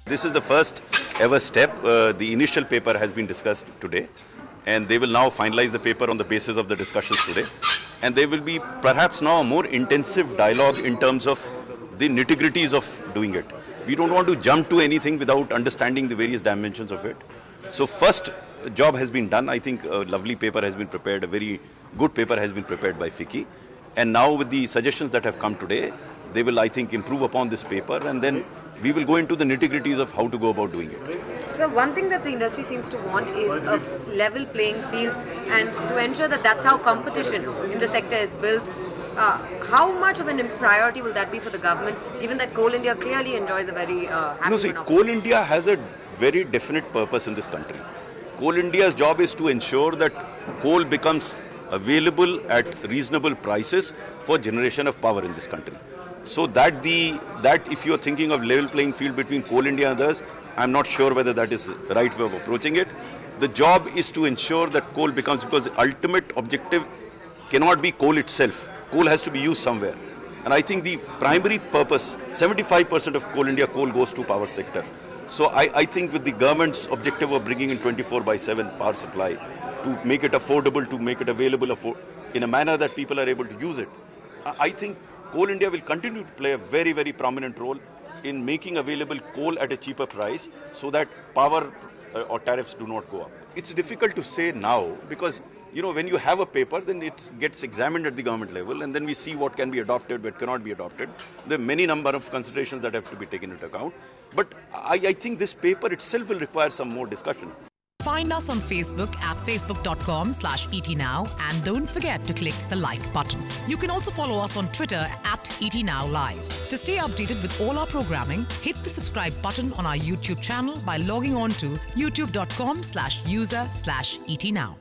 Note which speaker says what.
Speaker 1: This is the first ever step. The initial paper has been discussed today, and they will now finalize the paper on the basis of the discussions today. And there will be perhaps now a more intensive dialogue in terms of the nitty-gritties of doing it. We don't want to jump to anything without understanding the various dimensions of it. So first job has been done. I think a lovely paper has been prepared, a very good paper has been prepared by FICCI. And now with the suggestions that have come today, they will, I think, improve upon this paper, and then we will go into the nitty-gritties of how to go about doing it.
Speaker 2: So one thing that the industry seems to want is a level playing field, and to ensure that that's how competition in the sector is built. How much of a priority will that be for the government, given that Coal India clearly enjoys a very happy
Speaker 1: No, see, Coal India has a very definite purpose in this country. Coal India's job is to ensure that coal becomes available at reasonable prices for generation of power in this country. So that if you are thinking of level playing field between Coal India and others, I'm not sure whether that is the right way of approaching it. The job is to ensure that coal becomes, because the ultimate objective cannot be coal itself. Coal has to be used somewhere. And I think the primary purpose, 75% of Coal India coal goes to power sector. So I think with the government's objective of bringing in 24/7 power supply, to make it affordable, to make it available in a manner that people are able to use it, I think Coal India will continue to play a very, very prominent role in making available coal at a cheaper price so that power or tariffs do not go up. It's difficult to say now because, you know, when you have a paper, then it gets examined at the government level, and then we see what can be adopted, what cannot be adopted. There are many number of considerations that have to be taken into account. But I think this paper itself will require some more discussion.
Speaker 3: Find us on Facebook at facebook.com/ETNow, and don't forget to click the like button. You can also follow us on Twitter at ETNowLive. To stay updated with all our programming, hit the subscribe button on our YouTube channel by logging on to youtube.com/user/ETNow.